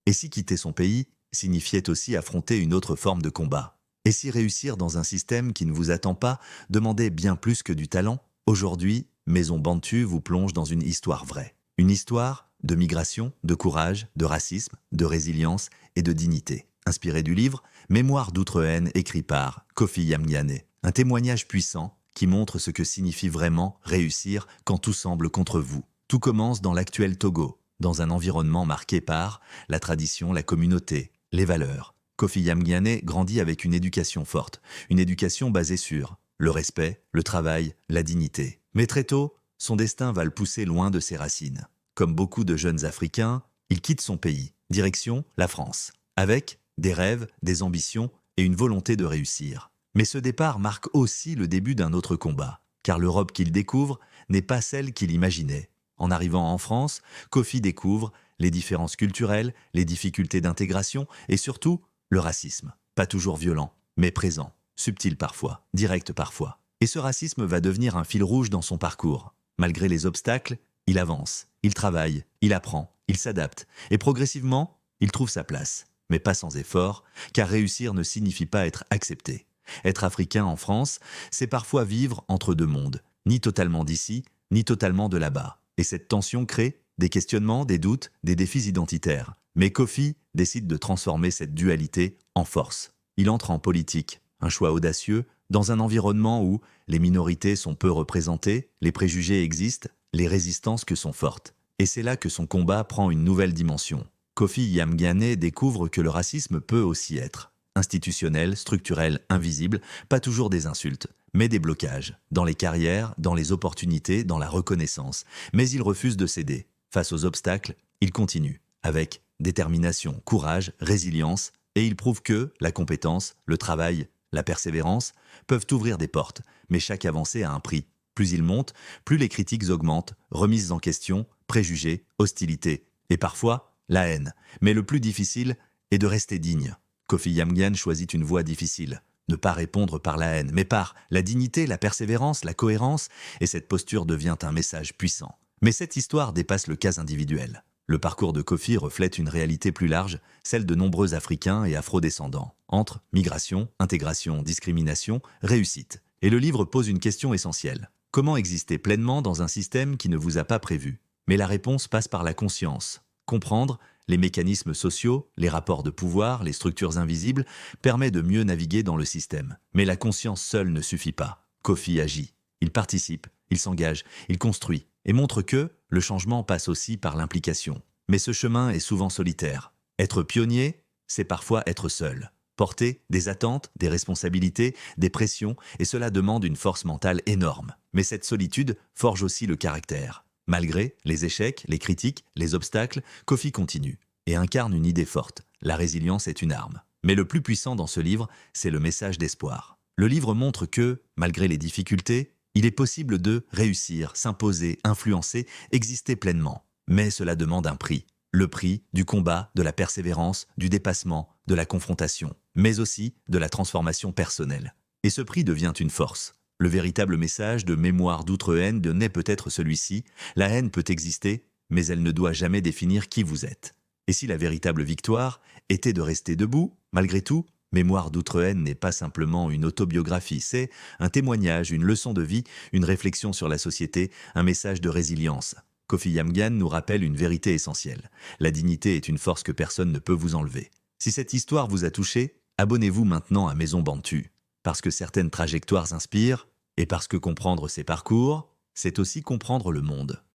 Et si quitter son pays signifiait aussi affronter une autre forme de combat? Et si réussir dans un système qui ne vous attend pas demandait bien plus que du talent? Aujourd'hui, Maison Bantu vous plonge dans une histoire vraie. Une histoire de migration, de courage, de racisme, de résilience et de dignité. Inspiré du livre Mémoire d'Outre-Haine écrit par Kofi Yamgane. Un témoignage puissant qui montre ce que signifie vraiment réussir quand tout semble contre vous. Tout commence dans l'actuel Togo, dans un environnement marqué par la tradition, la communauté, les valeurs. Kofi Yamgane grandit avec une éducation forte, une éducation basée sur le respect, le travail, la dignité. Mais très tôt, son destin va le pousser loin de ses racines. Comme beaucoup de jeunes Africains, il quitte son pays, direction la France, avec des rêves, des ambitions et une volonté de réussir. Mais ce départ marque aussi le début d'un autre combat, car l'Europe qu'il découvre n'est pas celle qu'il imaginait. En arrivant en France, Kofi découvre les différences culturelles, les difficultés d'intégration et surtout le racisme. Pas toujours violent, mais présent, subtil parfois, direct parfois. Et ce racisme va devenir un fil rouge dans son parcours. Malgré les obstacles, il avance, il travaille, il apprend, il s'adapte et progressivement, il trouve sa place. Mais pas sans effort, car réussir ne signifie pas être accepté. Être africain en France, c'est parfois vivre entre deux mondes, ni totalement d'ici, ni totalement de là-bas. Et cette tension crée des questionnements, des doutes, des défis identitaires. Mais Kofi décide de transformer cette dualité en force. Il entre en politique, un choix audacieux, dans un environnement où les minorités sont peu représentées, les préjugés existent, les résistances que sont fortes. Et c'est là que son combat prend une nouvelle dimension. Kofi Yamgane découvre que le racisme peut aussi être institutionnel, structurel, invisible, pas toujours des insultes, mais des blocages, dans les carrières, dans les opportunités, dans la reconnaissance. Mais il refuse de céder. Face aux obstacles, il continue, avec détermination, courage, résilience, et il prouve que la compétence, le travail, la persévérance peuvent ouvrir des portes, mais chaque avancée a un prix. Plus il monte, plus les critiques augmentent, remises en question, préjugés, hostilités, et parfois la haine. Mais le plus difficile est de rester digne. Kofi Yamgane choisit une voie difficile. Ne pas répondre par la haine, mais par la dignité, la persévérance, la cohérence, et cette posture devient un message puissant. Mais cette histoire dépasse le cas individuel. Le parcours de Kofi reflète une réalité plus large, celle de nombreux Africains et Afro-descendants, entre migration, intégration, discrimination, réussite. Et le livre pose une question essentielle. Comment exister pleinement dans un système qui ne vous a pas prévu? Mais la réponse passe par la conscience. Comprendre les mécanismes sociaux, les rapports de pouvoir, les structures invisibles, permet de mieux naviguer dans le système. Mais la conscience seule ne suffit pas. Kofi agit. Il participe, il s'engage, il construit, et montre que le changement passe aussi par l'implication. Mais ce chemin est souvent solitaire. Être pionnier, c'est parfois être seul. Porter des attentes, des responsabilités, des pressions, et cela demande une force mentale énorme. Mais cette solitude forge aussi le caractère. Malgré les échecs, les critiques, les obstacles, Kofi continue et incarne une idée forte. La résilience est une arme. Mais le plus puissant dans ce livre, c'est le message d'espoir. Le livre montre que, malgré les difficultés, il est possible de réussir, s'imposer, influencer, exister pleinement. Mais cela demande un prix. Le prix du combat, de la persévérance, du dépassement, de la confrontation, mais aussi de la transformation personnelle. Et ce prix devient une force. Le véritable message de Mémoire d'Outre-Haine n'est peut-être celui-ci: la haine peut exister, mais elle ne doit jamais définir qui vous êtes. Et si la véritable victoire était de rester debout, malgré tout, Mémoire d'Outre-Haine n'est pas simplement une autobiographie, c'est un témoignage, une leçon de vie, une réflexion sur la société, un message de résilience. Kofi Yamgane nous rappelle une vérité essentielle. La dignité est une force que personne ne peut vous enlever. Si cette histoire vous a touché, abonnez-vous maintenant à Maison Bantu. Parce que certaines trajectoires inspirent, et parce que comprendre ses parcours, c'est aussi comprendre le monde.